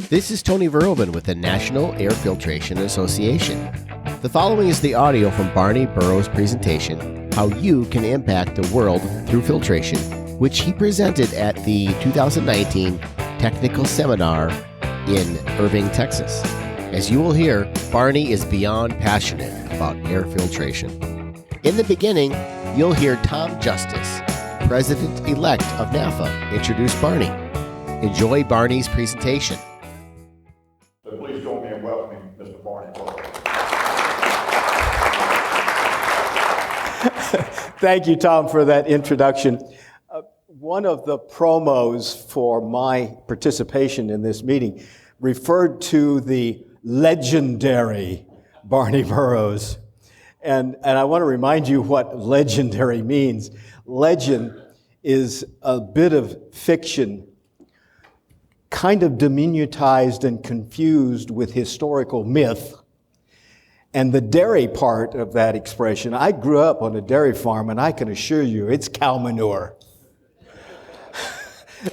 This is Tony Verhoeven with the National Air Filtration Association. The following is the audio from Barney Burroughs' presentation, How You Can Impact the World Through Filtration, which he presented at the 2019 Technical Seminar in Irving, Texas. As you will hear, Barney is beyond passionate about air filtration. In the beginning, you'll hear Tom Justice, President-elect of NAFA, introduce Barney. Enjoy Barney's presentation. So please join me in welcoming Mr. Barney Burroughs. Thank you, Tom, for that introduction. One of the promos for my participation in this meeting referred to the legendary Barney Burroughs. And I want to remind you what legendary means. Legend is a bit of fiction, kind of diminutized and confused with historical myth. And the dairy part of that expression, I grew up on a dairy farm, and I can assure you it's cow manure.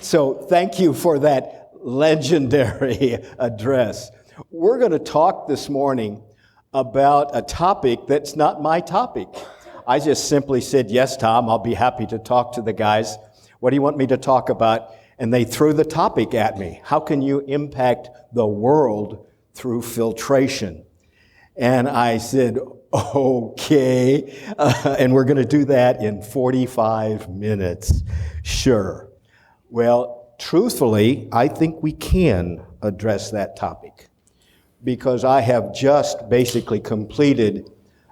So thank you for that legendary address. We're going to talk this morning about a topic that's not my topic. I just simply said, yes, Tom, I'll be happy to talk to the guys. What do you want me to talk about? And they threw the topic at me. How can you impact the world through filtration? And I said, okay, and we're going to do that in 45 minutes. Sure. Well, truthfully, I think we can address that topic because I have just basically completed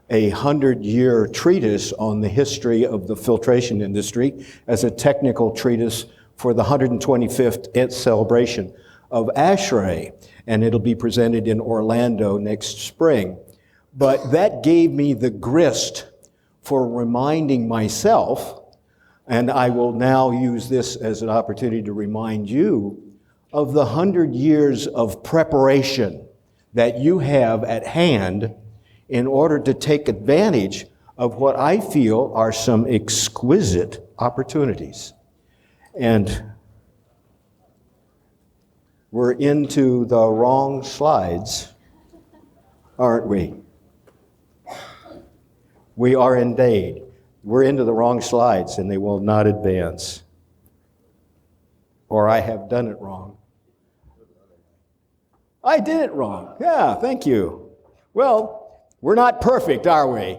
a 100-year treatise on the history of the filtration industry as a technical treatise for the 125th celebration of ASHRAE, and it'll be presented in Orlando next spring. But that gave me the grist for reminding myself, and I will now use this as an opportunity to remind you of the 100 years of preparation that you have at hand in order to take advantage of what I feel are some exquisite opportunities. And we're into the wrong slides, aren't we? We are indeed. We're into the wrong slides, and they will not advance. Or I have done it wrong. I did it wrong. Yeah, thank you. Well, we're not perfect, are we?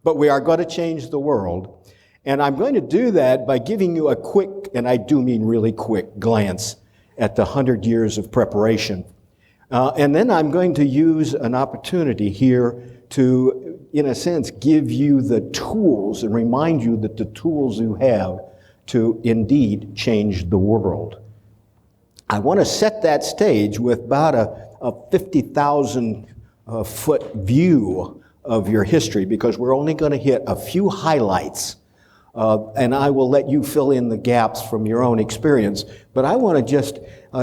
But we are going to change the world. And I'm going to do that by giving you a quick, and I do mean really quick, glance at the 100 years of preparation. And then I'm going to use an opportunity here to, in a sense, give you the tools and remind you that the tools you have to indeed change the world. I want to set that stage with about a 50,000 foot view of your history because we're only going to hit a few highlights. And I will let you fill in the gaps from your own experience. But I want to just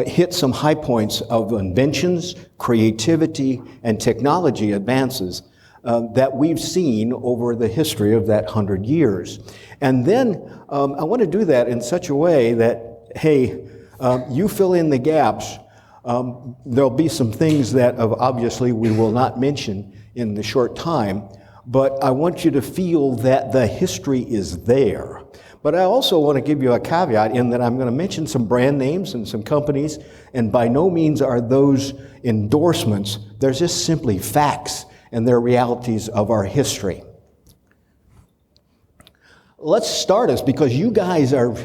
hit some high points of inventions, creativity, and technology advances that we've seen over the history of that 100 years. And then I want to do that in such a way that, hey, you fill in the gaps. There'll be some things that obviously we will not mention in the short time, but I want you to feel that the history is there. But I also want to give you a caveat in that I'm going to mention some brand names and some companies, and by no means are those endorsements. They're just simply facts, and they're realities of our history. Let's start us, because you guys are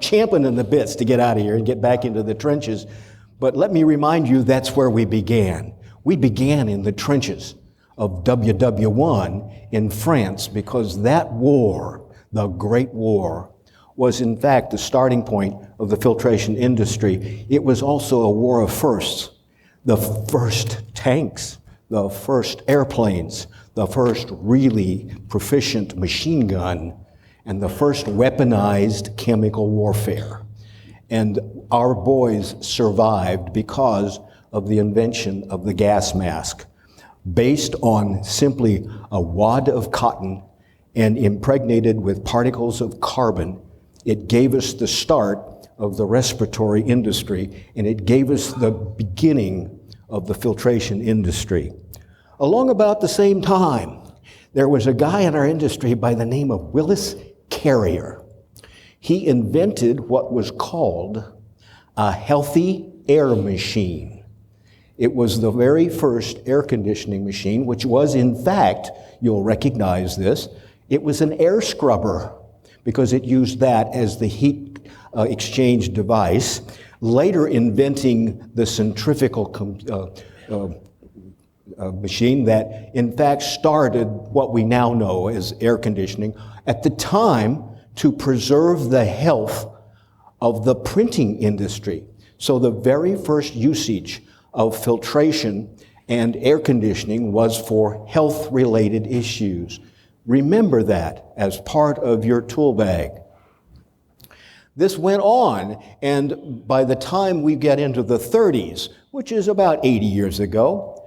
champing in the bits to get out of here and get back into the trenches. But let me remind you, that's where we began. We began in the trenches of WW1 in France, because that war, the Great War, was in fact the starting point of the filtration industry. It was also a war of firsts. The first tanks, the first airplanes, the first really proficient machine gun, and the first weaponized chemical warfare. And our boys survived because of the invention of the gas mask, based on simply a wad of cotton and impregnated with particles of carbon. It gave us the start of the respiratory industry, and it gave us the beginning of the filtration industry. Along about the same time, there was a guy in our industry by the name of Willis Carrier. He invented what was called a healthy air machine. It was the very first air conditioning machine, which was, in fact, you'll recognize this, it was an air scrubber because it used that as the heat exchange device, later inventing the centrifugal machine that, in fact, started what we now know as air conditioning, at the time to preserve the health of the printing industry. So the very first usage of filtration and air conditioning was for health-related issues. Remember that as part of your tool bag. This went on, and by the time we get into the 30s, which is about 80 years ago,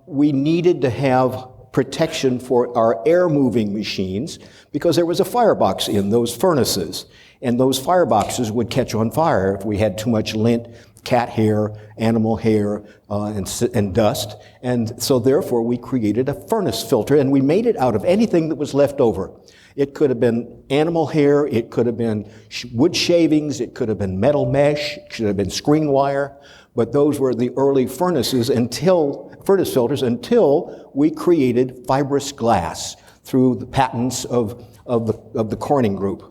we needed to have protection for our air-moving machines because there was a firebox in those furnaces, and those fireboxes would catch on fire if we had too much lint, cat hair, animal hair, and dust. And so therefore we created a furnace filter, and we made it out of anything that was left over. It could have been animal hair, it could have been wood shavings, it could have been metal mesh, it could have been screen wire, but those were the early furnace filters until we created fibrous glass through the patents of the Corning Group.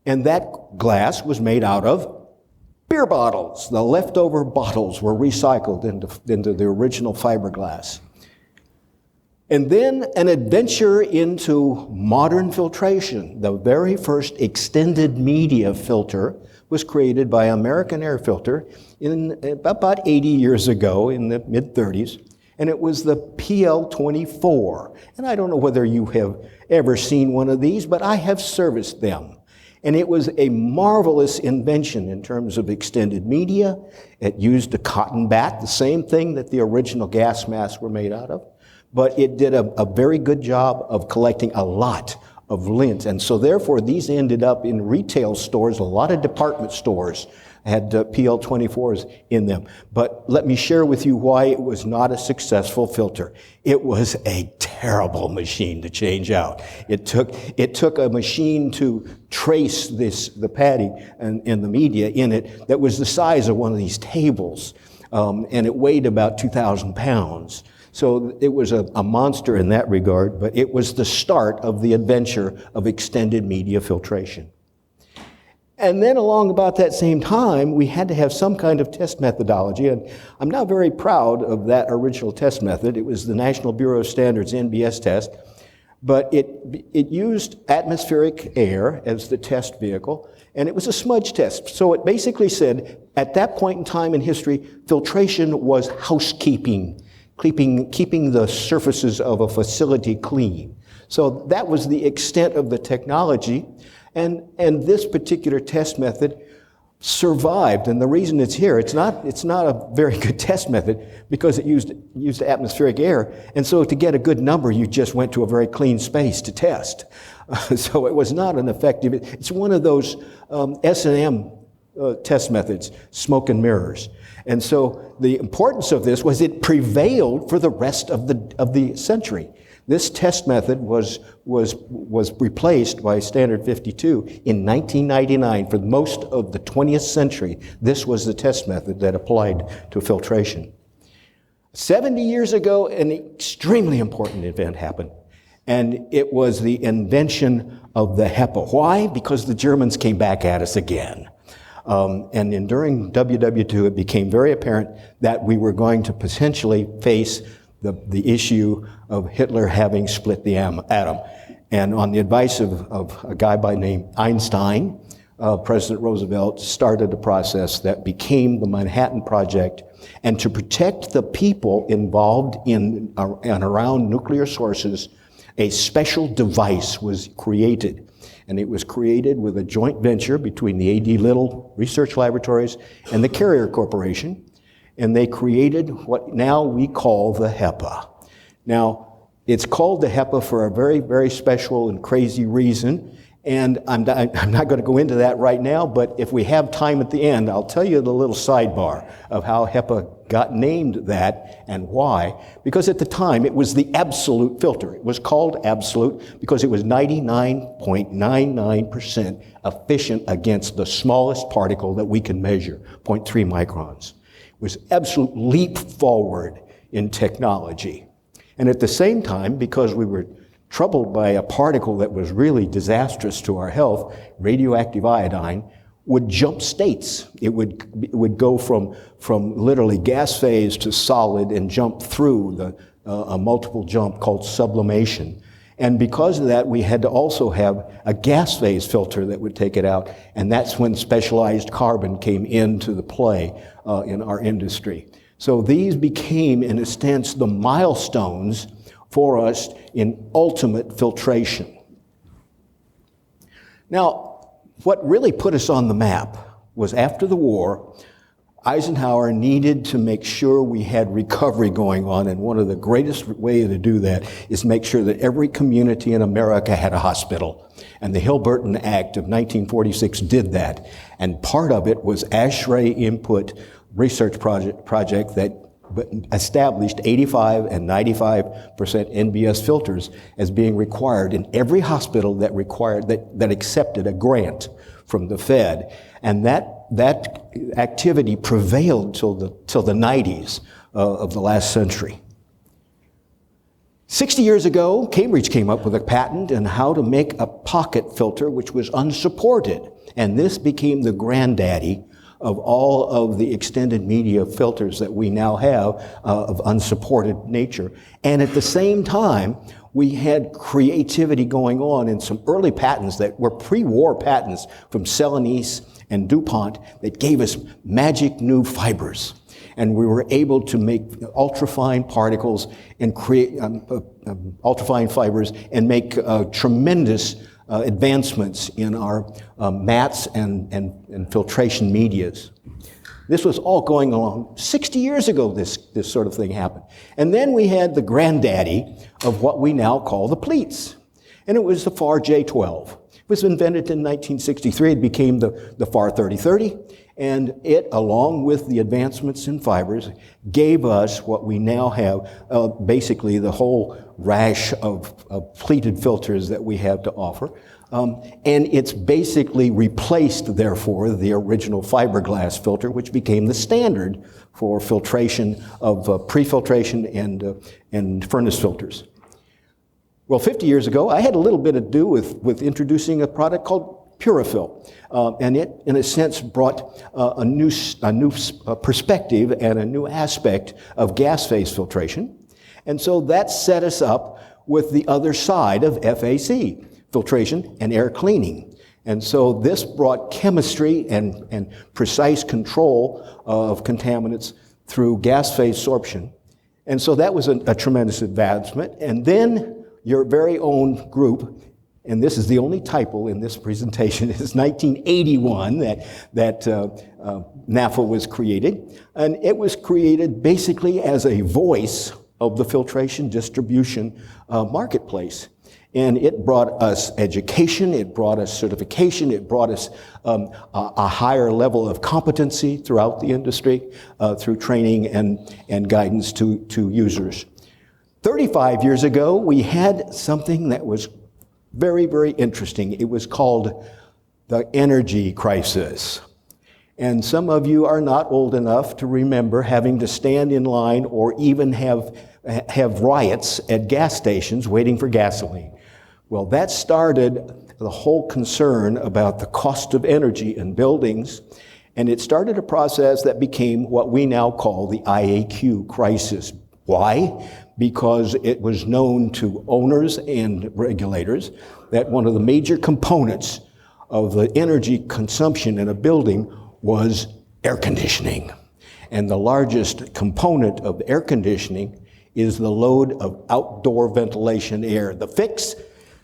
And that glass was made out of beer bottles. The leftover bottles were recycled into the original fiberglass. And then an adventure into modern filtration. The very first extended media filter was created by American Air Filter in about 80 years ago in the mid-30s. And it was the PL24. And I don't know whether you have ever seen one of these, but I have serviced them. And it was a marvelous invention in terms of extended media. It used a cotton bat, the same thing that the original gas masks were made out of. But it did a very good job of collecting a lot of lint. And so therefore, these ended up in retail stores. A lot of department stores had PL24s in them. But let me share with you why it was not a successful filter. It was a terrible machine to change out. It took a machine to trace the patty and the media in it that was the size of one of these tables. And it weighed about 2,000 pounds. So it was a monster in that regard, but it was the start of the adventure of extended media filtration. And then along about that same time, we had to have some kind of test methodology, and I'm now very proud of that original test method. It was the National Bureau of Standards NBS test, but it used atmospheric air as the test vehicle, and it was a smudge test. So it basically said, at that point in time in history, filtration was housekeeping, keeping the surfaces of a facility clean. So that was the extent of the technology. And this particular test method survived, and the reason it's here, it's not a very good test method because it used atmospheric air, and so to get a good number, you just went to a very clean space to test. So it was not an effective. It's one of those S&M test methods, smoke and mirrors, and so the importance of this was it prevailed for the rest of the century. This test method was replaced by Standard 52 in 1999. For most of the 20th century, this was the test method that applied to filtration. 70 years ago, an extremely important event happened, and it was the invention of the HEPA. Why? Because the Germans came back at us again. And during WW2, it became very apparent that we were going to potentially face the issue of Hitler having split the atom. And on the advice of a guy by the name Einstein, President Roosevelt started a process that became the Manhattan Project. And to protect the people involved in and around nuclear sources, a special device was created. And it was created with a joint venture between the A.D. Little Research Laboratories and the Carrier Corporation. And they created what now we call the HEPA. Now, it's called the HEPA for a very, very special and crazy reason, And I'm not going to go into that right now, but if we have time at the end, I'll tell you the little sidebar of how HEPA got named that and why. Because at the time, it was the absolute filter. It was called absolute because it was 99.99% efficient against the smallest particle that we can measure, 0.3 microns. It was absolute leap forward in technology. And at the same time, because we were troubled by a particle that was really disastrous to our health, radioactive iodine, would jump states. It would go from literally gas phase to solid and jump through a multiple jump called sublimation. And because of that, we had to also have a gas phase filter that would take it out. And that's when specialized carbon came into the play in our industry. So these became, in a sense, the milestones for us in ultimate filtration. Now, what really put us on the map was after the war, Eisenhower needed to make sure we had recovery going on, and one of the greatest ways to do that is make sure that every community in America had a hospital. And the Hill-Burton Act of 1946 did that. And part of it was ASHRAE input research project that established 85 and 95% NBS filters as being required in every hospital that accepted a grant from the Fed. And that activity prevailed till the 90s of the last century. 60 years ago, Cambridge came up with a patent on how to make a pocket filter which was unsupported. And this became the granddaddy of all of the extended media filters that we now have of unsupported nature. And at the same time, we had creativity going on in some early patents that were pre-war patents from Celanese and DuPont that gave us magic new fibers. And we were able to make ultrafine particles and create ultrafine fibers and make tremendous advancements in our mats and filtration medias. This was all going along. 60 years ago, this sort of thing happened. And then we had the granddaddy of what we now call the pleats. And it was the FAR J12. It was invented in 1963. It became the FAR 3030. And it, along with the advancements in fibers, gave us what we now have, basically the whole rash of pleated filters that we have to offer. And it's basically replaced, therefore, the original fiberglass filter, which became the standard for filtration of pre-filtration and furnace filters. Well, 50 years ago, I had a little bit to do with introducing a product called Purafil. And it, in a sense, brought a new perspective and a new aspect of gas phase filtration. And so that set us up with the other side of FAC, filtration and air cleaning. And so this brought chemistry and precise control of contaminants through gas phase sorption. And so that was a tremendous advancement. And then your very own group, and this is the only typo in this presentation, is 1981 that NAFA was created. And it was created basically as a voice of the filtration distribution marketplace. And it brought us education, it brought us certification, it brought us a higher level of competency throughout the industry through training and guidance to users. 35 years ago, we had something that was very, very interesting. It was called the energy crisis. And some of you are not old enough to remember having to stand in line or even have riots at gas stations waiting for gasoline. Well, that started the whole concern about the cost of energy in buildings, and it started a process that became what we now call the IAQ crisis. Why? Because it was known to owners and regulators that one of the major components of the energy consumption in a building was air conditioning. And the largest component of air conditioning is the load of outdoor ventilation air. The fix,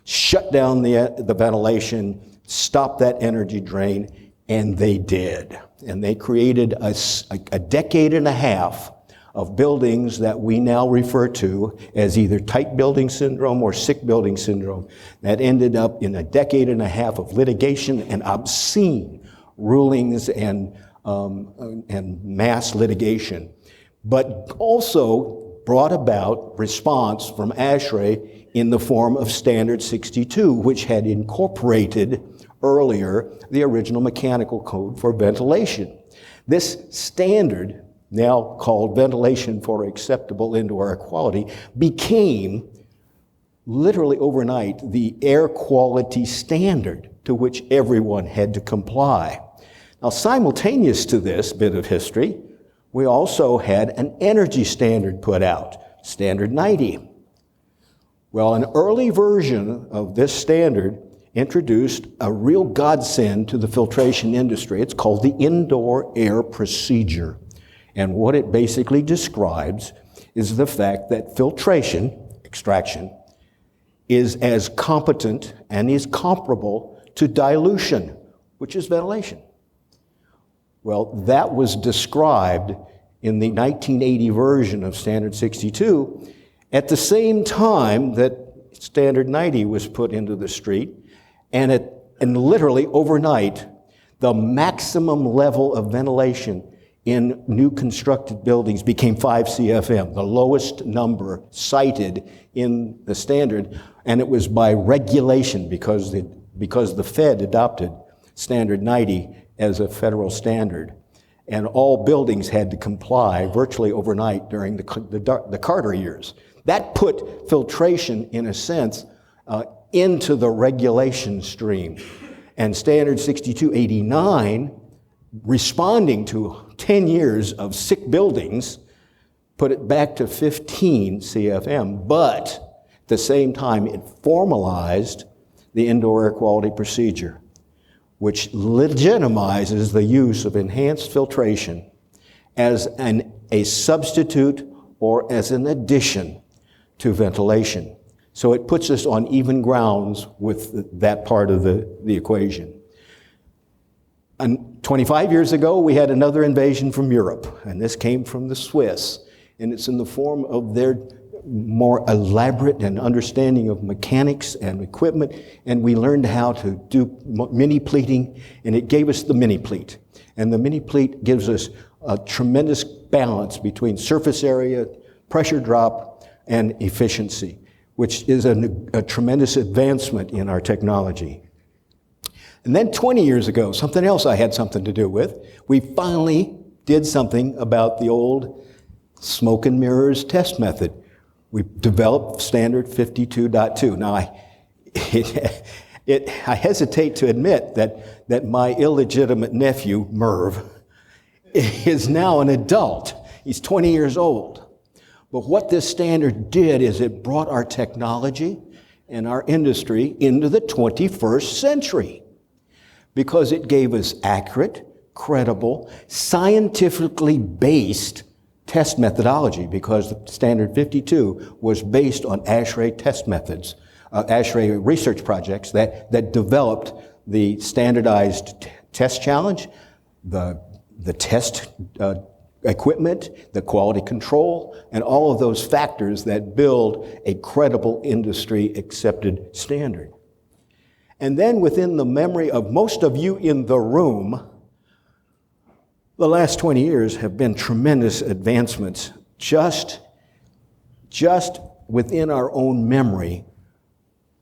shut down the ventilation, stop that energy drain, and they did. And they created a decade and a half of buildings that we now refer to as either tight building syndrome or sick building syndrome that ended up in a decade and a half of litigation and obscene rulings and mass litigation, but also brought about response from ASHRAE in the form of Standard 62, which had incorporated earlier the original mechanical code for ventilation. This standard, now called Ventilation for Acceptable Indoor Air Quality, became literally overnight the air quality standard to which everyone had to comply. Now, simultaneous to this bit of history, we also had an energy standard put out, Standard 90. Well, an early version of this standard introduced a real godsend to the filtration industry. It's called the Indoor Air Procedure. And what it basically describes is the fact that filtration, extraction, is as competent and is comparable to dilution, which is ventilation. Well, that was described in the 1980 version of Standard 62 at the same time that Standard 90 was put into the street, and literally overnight, the maximum level of ventilation in new constructed buildings became 5 CFM, the lowest number cited in the standard, and it was by regulation because the Fed adopted Standard 90 as a federal standard, and all buildings had to comply virtually overnight during the Carter years. That put filtration, in a sense, into the regulation stream. And Standard 6289, responding to 10 years of sick buildings, put it back to 15 CFM, but at the same time it formalized the indoor air quality procedure, which legitimizes the use of enhanced filtration as a substitute or as an addition to ventilation. So it puts us on even grounds with that part of the equation. And 25 years ago, we had another invasion from Europe, and this came from the Swiss, and it's in the form of their more elaborate and understanding of mechanics and equipment, and we learned how to do mini pleating, and it gave us the mini pleat. And the mini pleat gives us a tremendous balance between surface area, pressure drop, and efficiency, which is a tremendous advancement in our technology. And then 20 years ago, something else I had something to do with, we finally did something about the old smoke and mirrors test method. We developed Standard 52.2. Now, I hesitate to admit that my illegitimate nephew, Merv, is now an adult. He's 20 years old. But what this standard did is it brought our technology and our industry into the 21st century because it gave us accurate, credible, scientifically based test methodology, because the Standard 52 was based on ASHRAE test methods, ASHRAE research projects that developed the standardized test challenge, the test equipment, the quality control, and all of those factors that build a credible industry-accepted standard. And then within the memory of most of you in the room, the last 20 years have been tremendous advancements. Just within our own memory,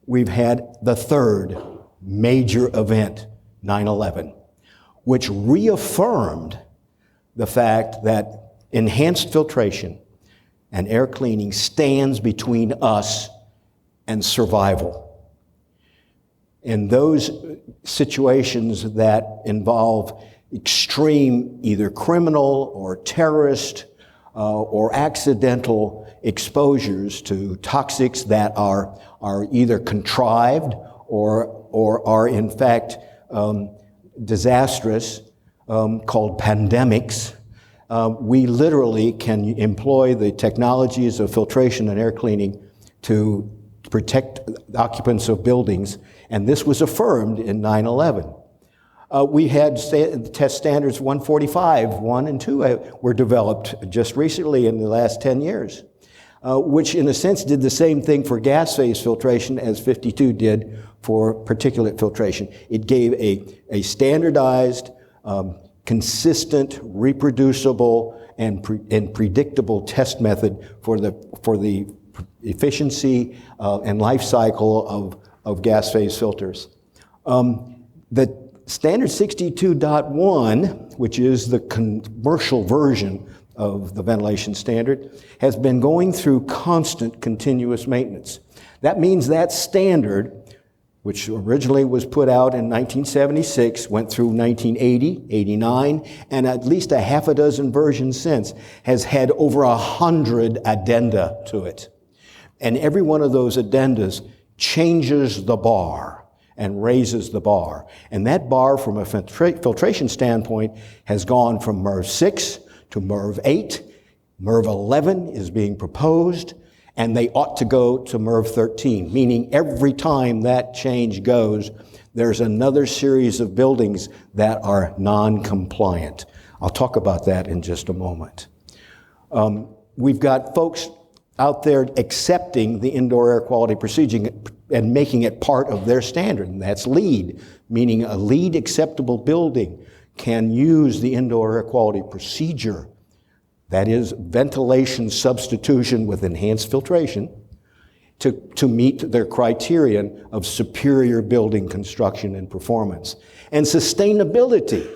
we've had the third major event, 9/11, which reaffirmed the fact that enhanced filtration and air cleaning stands between us and survival. In those situations that involve extreme either criminal or terrorist or accidental exposures to toxics that are either contrived or are in fact disastrous, called pandemics, we literally can employ the technologies of filtration and air cleaning to protect the occupants of buildings, and this was affirmed in 9/11. We had test standards 145, 1 and 2 were developed just recently in the last 10 years, which in a sense did the same thing for gas phase filtration as 52 did for particulate filtration. It gave a standardized, consistent, reproducible, and predictable test method for the efficiency and life cycle of gas phase filters. The Standard 62.1, which is the commercial version of the ventilation standard, has been going through constant continuous maintenance. That means that standard, which originally was put out in 1976, went through 1980, 89, and at least a half a dozen versions since, has had over 100 addenda to it. And every one of those addendas changes the bar and raises the bar. And that bar, from a filtration standpoint, has gone from MERV 6 to MERV 8. MERV 11 is being proposed, and they ought to go to MERV 13, meaning every time that change goes, there's another series of buildings that are non-compliant. I'll talk about that in just a moment. We've got folks out there accepting the indoor air quality procedure and making it part of their standard, and that's LEED, meaning a LEED acceptable building can use the indoor air quality procedure. That is ventilation substitution with enhanced filtration to meet their criterion of superior building construction and performance. And sustainability,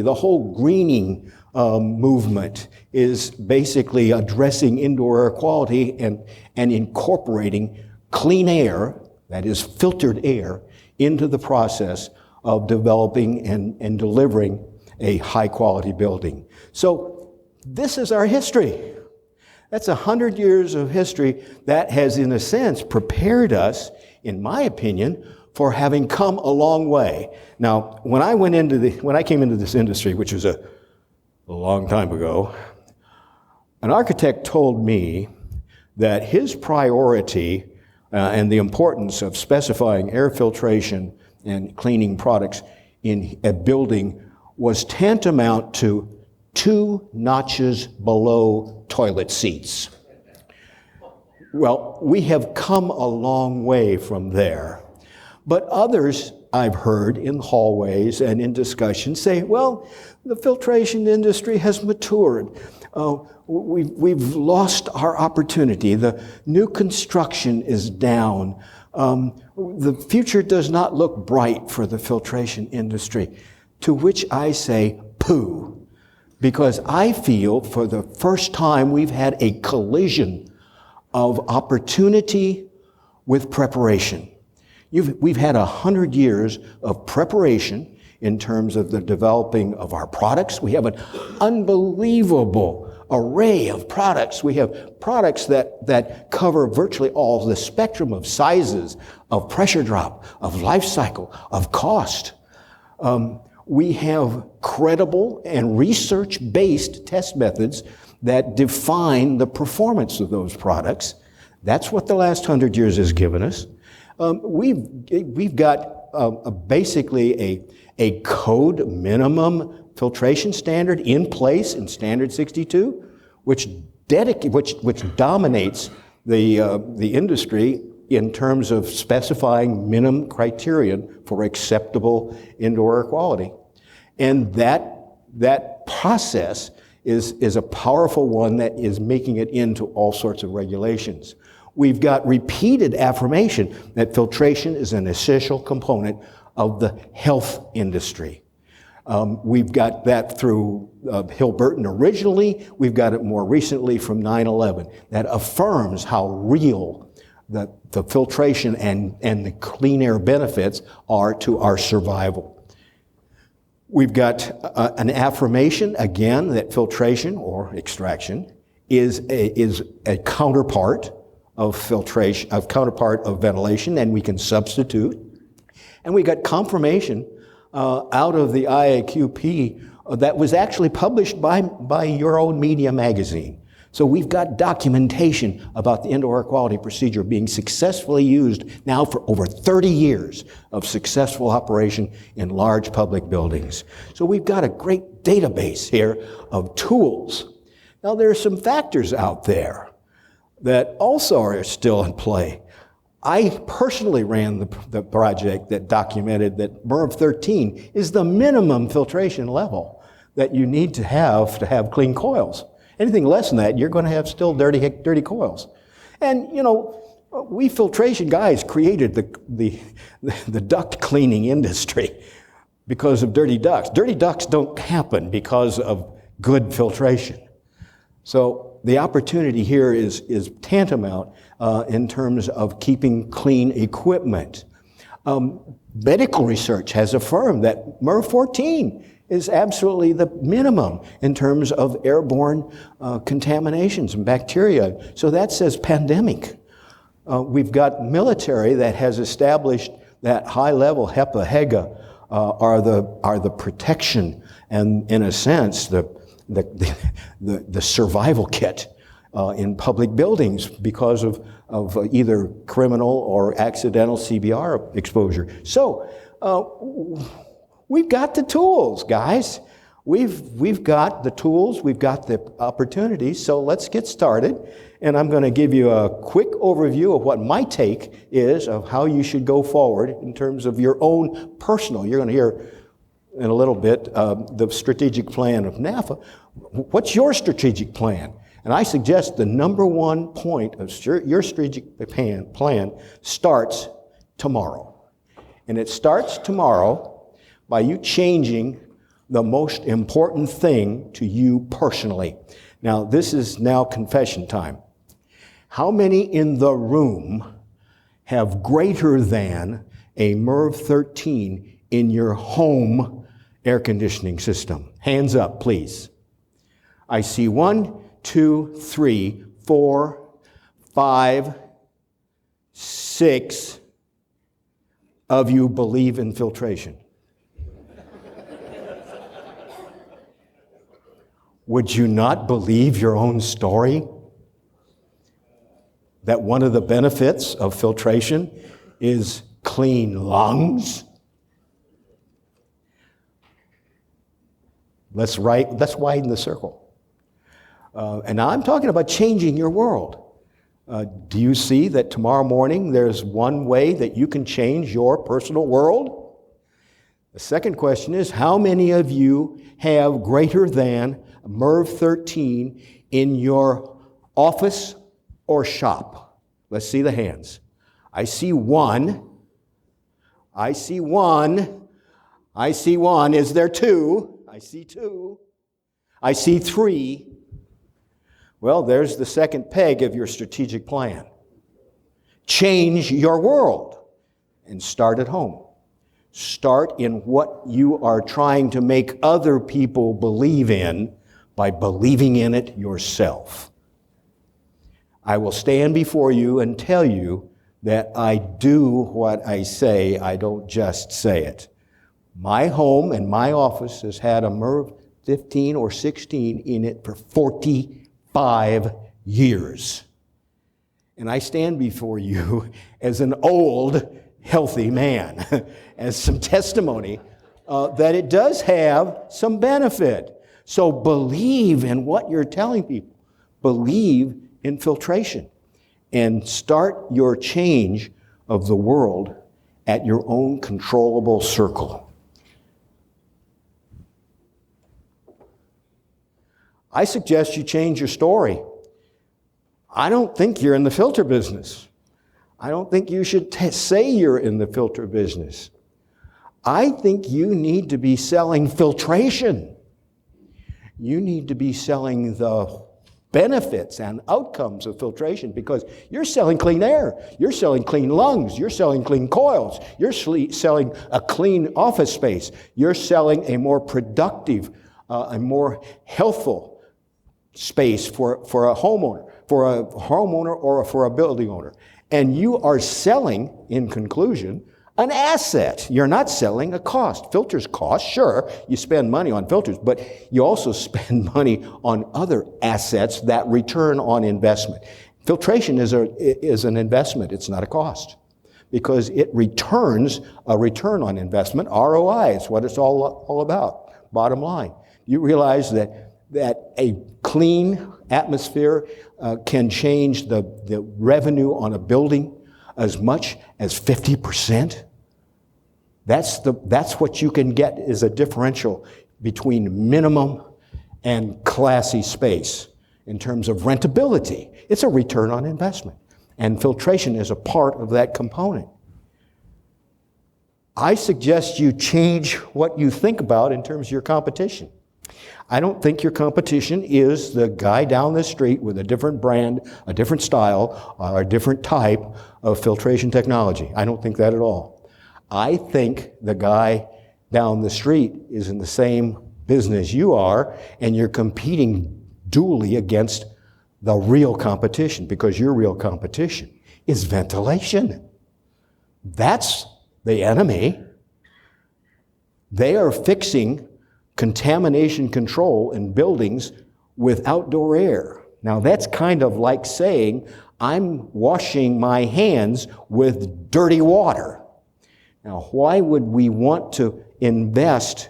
the whole greening movement is basically addressing indoor air quality and incorporating clean air, that is filtered air, into the process of developing and delivering a high quality building. So this is our history. That's 100 years of history that has, in a sense, prepared us, in my opinion, for having come a long way. Now, when I came into this industry, which was a long time ago, an architect told me that his priority and the importance of specifying air filtration and cleaning products in a building was tantamount to 2 notches below toilet seats. Well, we have come a long way from there. But others, I've heard in hallways and in discussions, say, well, the filtration industry has matured. We've lost our opportunity. The new construction is down. The future does not look bright for the filtration industry. To which I say, pooh. Because I feel for the first time we've had a collision of opportunity with preparation. We've had 100 years of preparation in terms of the developing of our products. We have an unbelievable array of products. We have products that cover virtually all the spectrum of sizes, of pressure drop, of life cycle, of cost. We have credible and research-based test methods that define the performance of those products. That's what the last 100 years has given us. We've got basically a code minimum filtration standard in place in Standard 62, which dominates the industry in terms of specifying minimum criterion for acceptable indoor air quality. And that process is a powerful one that is making it into all sorts of regulations. We've got repeated affirmation that filtration is an essential component of the health industry. We've got that through Hill-Burton originally. We've got it more recently from 9/11. That affirms how real the filtration and the clean air benefits are to our survival. We've got an affirmation, again, that filtration or extraction is a counterpart of filtration, counterpart of ventilation, and we can substitute. And we got confirmation out of the IAQP that was actually published by your own media magazine. So we've got documentation about the indoor air quality procedure being successfully used now for over 30 years of successful operation in large public buildings. So we've got a great database here of tools. Now there are some factors out there that also are still in play. I personally ran the project that documented that MERV 13 is the minimum filtration level that you need to have clean coils. Anything less than that, you're going to have still dirty coils. And, you know, we filtration guys created the duct cleaning industry because of dirty ducts. Dirty ducts don't happen because of good filtration. So the opportunity here is tantamount in terms of keeping clean equipment. Medical research has affirmed that MERV 14 is absolutely the minimum in terms of airborne contaminations and bacteria. So that says pandemic. We've got military that has established that high-level HEPA, HEGA are the protection and, in a sense, the survival kit in public buildings because of either criminal or accidental CBR exposure. So we've got the tools, guys. We've got the tools, we've got the opportunities, so let's get started. And I'm going to give you a quick overview of what my take is of how you should go forward in terms of your own personal. You're going to hear in a little bit the strategic plan of NAFA. What's your strategic plan? And I suggest the number one point of your strategic plan starts tomorrow. And it starts tomorrow by you changing the most important thing to you personally. Now, this is now confession time. How many in the room have greater than a MERV 13 in your home air conditioning system? Hands up, please. I see 1, 2, 3, 4, 5, 6 of you believe in filtration. Would you not believe your own story? That one of the benefits of filtration is clean lungs? Let's widen the circle. And now I'm talking about changing your world. Do you see that tomorrow morning there's one way that you can change your personal world? The second question is, how many of you have greater than MERV 13 in your office or shop? Let's see the hands. I see 1. I see 1. I see 1. Is there 2? I see 2. I see 3. Well, there's the second peg of your strategic plan. Change your world and start at home. Start in what you are trying to make other people believe in by believing in it yourself. I will stand before you and tell you that I do what I say, I don't just say it. My home and my office has had a MERV 15 or 16 in it for 45 years. And I stand before you as an old, healthy man, as some testimony that it does have some benefit. So believe in what you're telling people. Believe in filtration. And start your change of the world at your own controllable circle. I suggest you change your story. I don't think you're in the filter business. I don't think you should say you're in the filter business. I think you need to be selling filtration. You need to be selling the benefits and outcomes of filtration because you're selling clean air, you're selling clean lungs, you're selling clean coils, you're selling a clean office space, you're selling a more productive, a more healthful space for a homeowner or for a building owner. And you are selling, in conclusion, An asset. You're not selling a cost. Filters cost, sure, you spend money on filters, but you also spend money on other assets that return on investment. Filtration is an investment, it's not a cost, because it returns a return on investment. ROI is what it's all about, bottom line. You realize that a clean atmosphere can change the revenue on a building as much as 50%. That's what you can get is a differential between minimum and classy space in terms of rentability. It's a return on investment. And filtration is a part of that component. I suggest you change what you think about in terms of your competition. I don't think your competition is the guy down the street with a different brand, a different style, or a different type of filtration technology. I don't think that at all. I think the guy down the street is in the same business you are, and you're competing dually against the real competition, because your real competition is ventilation. That's the enemy. They are fixing contamination control in buildings with outdoor air. Now that's kind of like saying, I'm washing my hands with dirty water. Now, why would we want to invest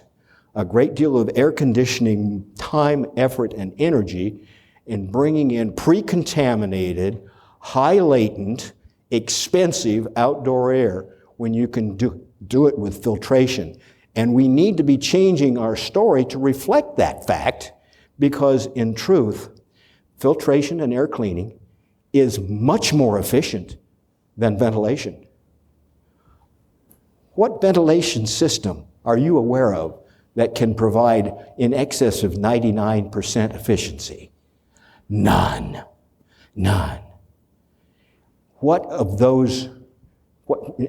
a great deal of air conditioning time, effort, and energy in bringing in pre-contaminated, high latent, expensive outdoor air when you can do it with filtration? And we need to be changing our story to reflect that fact, because in truth, filtration and air cleaning is much more efficient than ventilation. What ventilation system are you aware of that can provide in excess of 99% efficiency? None. What of those,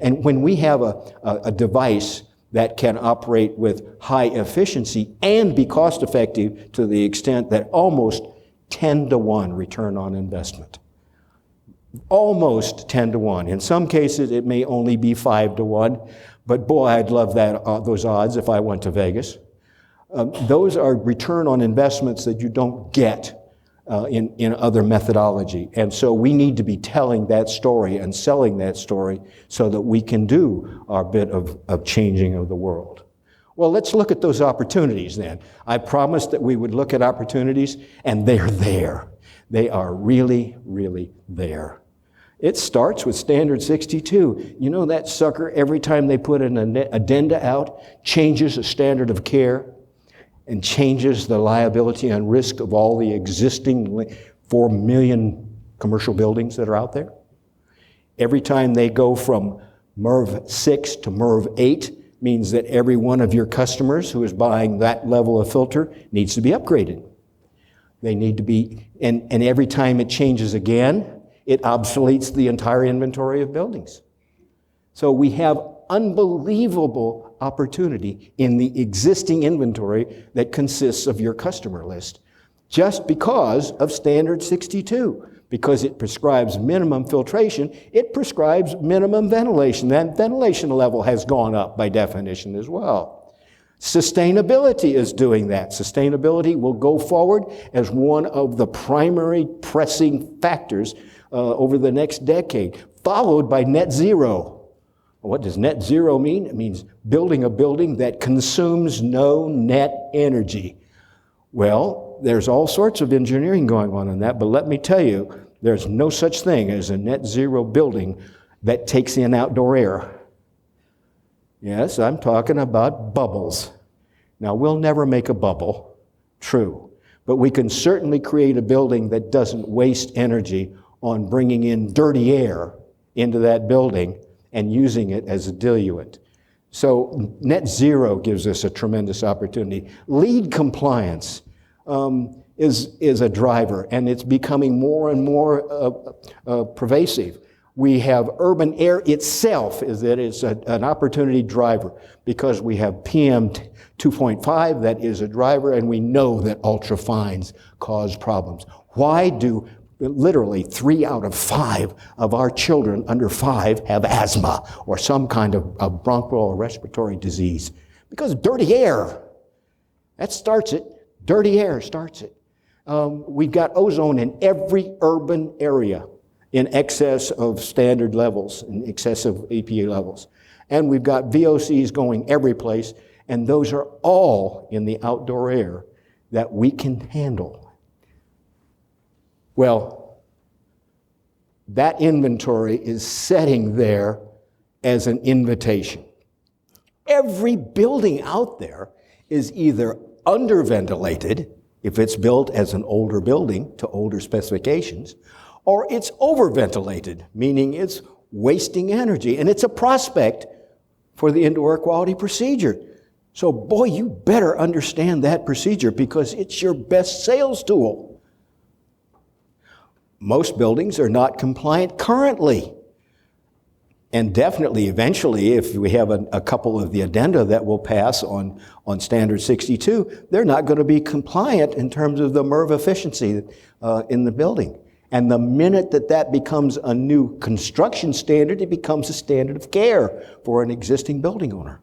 and when we have a device that can operate with high efficiency and be cost effective to the extent that almost 10-to-1 return on investment. Almost 10-to-1. In some cases, it may only be 5-to-1, but boy, I'd love those odds if I went to Vegas. Those are return on investments that you don't get in other methodology. And so we need to be telling that story and selling that story so that we can do our bit of changing of the world. Well, let's look at those opportunities then. I promised that we would look at opportunities, and they're there. They are really, really there. It starts with Standard 62. You know that sucker, every time they put an addenda out, changes a standard of care and changes the liability and risk of all the existing 4 million commercial buildings that are out there. Every time they go from MERV 6 to MERV 8 means that every one of your customers who is buying that level of filter needs to be upgraded. They need to be, and every time it changes again, it obsoletes the entire inventory of buildings. So we have unbelievable opportunity in the existing inventory that consists of your customer list, just because of Standard 62. Because it prescribes minimum filtration, it prescribes minimum ventilation. That ventilation level has gone up by definition as well. Sustainability is doing that. Sustainability will go forward as one of the primary pressing factors over the next decade, followed by net zero. What does net zero mean? It means building a building that consumes no net energy. Well, there's all sorts of engineering going on that, but let me tell you, there's no such thing as a net zero building that takes in outdoor air. Yes, I'm talking about bubbles. Now, we'll never make a bubble, true, but we can certainly create a building that doesn't waste energy on bringing in dirty air into that building and using it as a diluent. So net zero gives us a tremendous opportunity. LEED compliance is a driver, and it's becoming more and more pervasive. We have urban air itself is an opportunity driver, because we have PM 2.5 that is a driver, and we know that ultrafines cause problems. Why do literally 3 out of 5 of our children under 5 have asthma or some kind of bronchial or respiratory disease because of dirty air. That starts it. Dirty air starts it. We've got ozone in every urban area in excess of standard levels, in excess of EPA levels. And we've got VOCs going every place, and those are all in the outdoor air that we can handle. Well, that inventory is setting there as an invitation. Every building out there is either underventilated, if it's built as an older building to older specifications, or it's overventilated, meaning it's wasting energy, and it's a prospect for the indoor air quality procedure. So boy, you better understand that procedure because it's your best sales tool. Most buildings are not compliant currently. And definitely, eventually, if we have a couple of the addenda that will pass on Standard 62, they're not going to be compliant in terms of the MERV efficiency in the building. And the minute that becomes a new construction standard, it becomes a standard of care for an existing building owner.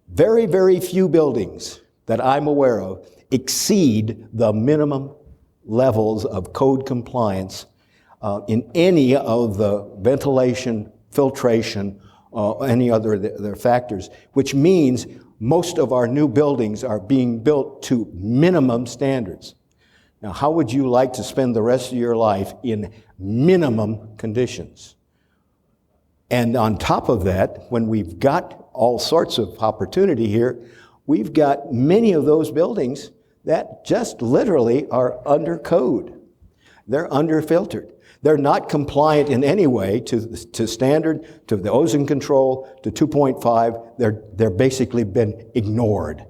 Very, very few buildings that I'm aware of exceed the minimum levels of code compliance in any of the ventilation, filtration, any other their factors, which means most of our new buildings are being built to minimum standards. Now, how would you like to spend the rest of your life in minimum conditions? And on top of that, when we've got all sorts of opportunity here, we've got many of those buildings that just literally are under code. They're under filtered. They're not compliant in any way to standard, to the ozone control, to 2.5. They're basically been ignored.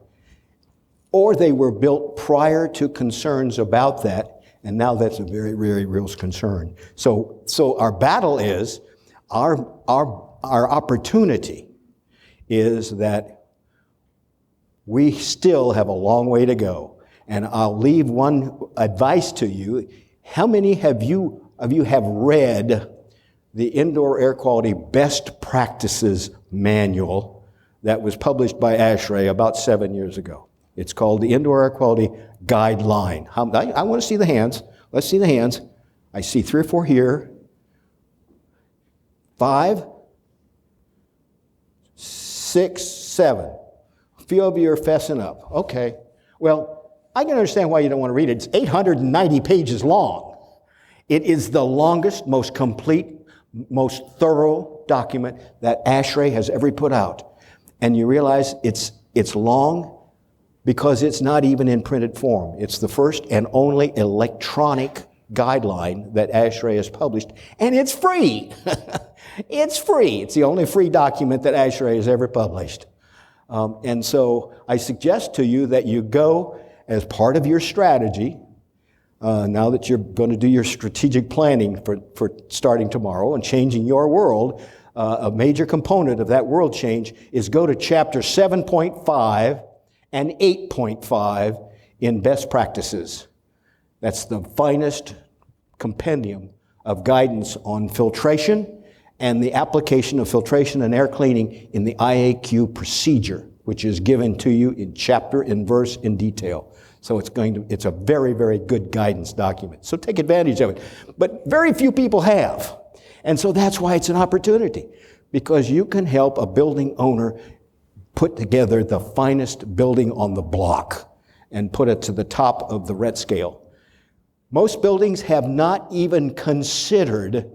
Or they were built prior to concerns about that, and now that's a very, very real concern. So our battle is, our opportunity is that we still have a long way to go. And I'll leave one advice to you. How many of you have read the Indoor Air Quality Best Practices Manual that was published by ASHRAE about 7 years ago? It's called the Indoor Air Quality Guideline. I want to see the hands. Let's see the hands. I see 3 or 4 here. 5, 6, 7. A few of you are fessing up. Okay. Well, I can understand why you don't want to read it. It's 890 pages long. It is the longest, most complete, most thorough document that ASHRAE has ever put out. And you realize it's long because it's not even in printed form. It's the first and only electronic guideline that ASHRAE has published, and it's free. It's free. It's the only free document that ASHRAE has ever published. And so I suggest to you that you go as part of your strategy, now that you're going to do your strategic planning for starting tomorrow and changing your world, a major component of that world change is go to chapter 7.5 and 8.5 in best practices. That's the finest compendium of guidance on filtration and the application of filtration and air cleaning in the IAQ procedure, which is given to you in chapter, in verse, in detail. So it's a very, very good guidance document. So take advantage of it. But very few people have. And so that's why it's an opportunity, because you can help a building owner put together the finest building on the block and put it to the top of the RET scale. Most buildings have not even considered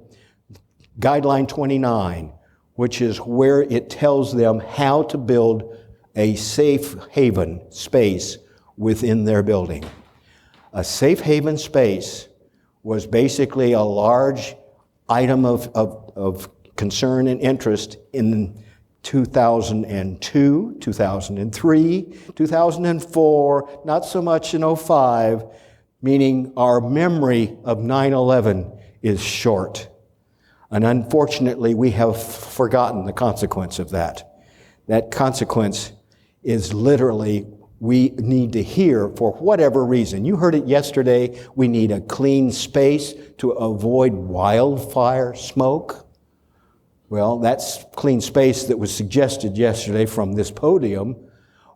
Guideline 29, which is where it tells them how to build a safe haven space within their building. A safe haven space was basically a large item of concern and interest in 2002, 2003, 2004, not so much in 2005, meaning our memory of 9/11 is short. And unfortunately, we have forgotten the consequence of that. That consequence is literally We need to hear, for whatever reason. You heard it yesterday, we need a clean space to avoid wildfire smoke. Well, that's clean space that was suggested yesterday from this podium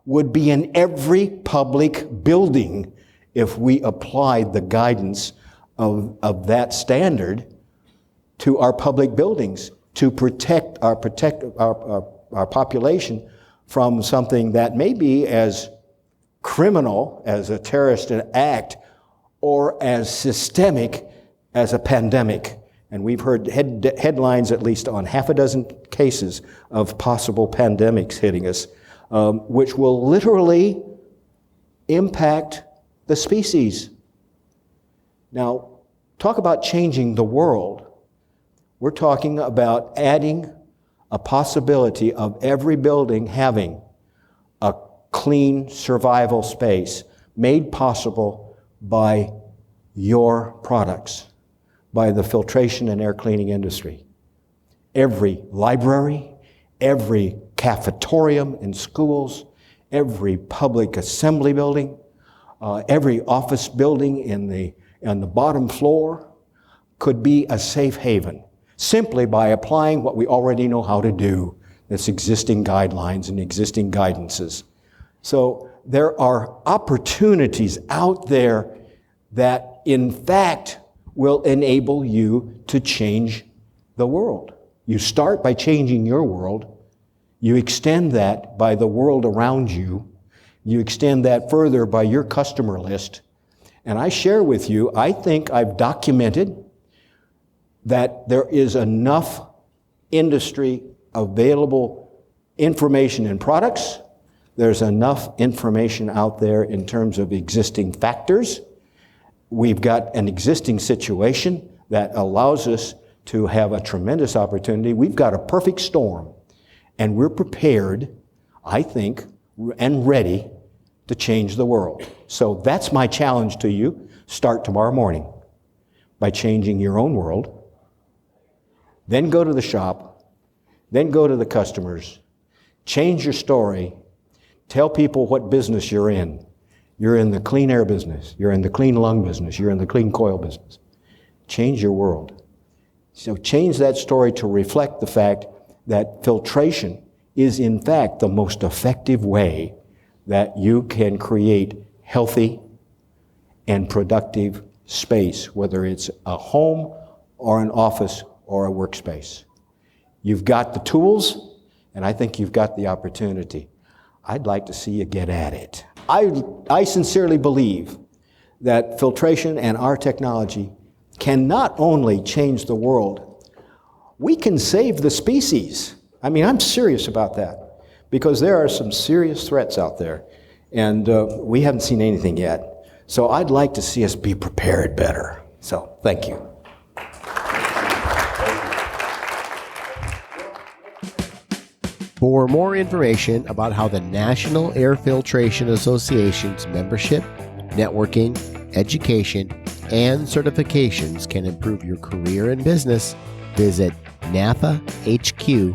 would be in every public building if we applied the guidance of that standard to our public buildings to protect our population from something that may be as criminal as a terrorist act or as systemic as a pandemic. And we've heard headlines at least on half a dozen cases of possible pandemics hitting us, which will literally impact the species. Now, talk about changing the world. We're talking about adding a possibility of every building having a clean survival space made possible by your products, by the filtration and air cleaning industry. Every library, every cafetorium in schools, every public assembly building, every office building on the bottom floor could be a safe haven simply by applying what we already know how to do. That's existing guidelines and existing guidances. So there are opportunities out there that in fact will enable you to change the world. You start by changing your world. You extend that by the world around you. You extend that further by your customer list. And I share with you, I think I've documented that there is enough industry available information and products. There's enough information out there in terms of existing factors. We've got an existing situation that allows us to have a tremendous opportunity. We've got a perfect storm, and we're prepared, I think, and ready to change the world. So that's my challenge to you. Start tomorrow morning by changing your own world. Then go to the shop. Then go to the customers. Change your story. Tell people what business you're in. You're in the clean air business. You're in the clean lung business. You're in the clean coil business. Change your world. So change that story to reflect the fact that filtration is in fact the most effective way that you can create healthy and productive space, whether it's a home or an office or a workspace. You've got the tools, and I think you've got the opportunity. I'd like to see you get at it. I sincerely believe that filtration and our technology can not only change the world, we can save the species. I mean, I'm serious about that because there are some serious threats out there, and we haven't seen anything yet. So I'd like to see us be prepared better. So, thank you. For more information about how the National Air Filtration Association's membership, networking, education, and certifications can improve your career and business, visit nafahq.org.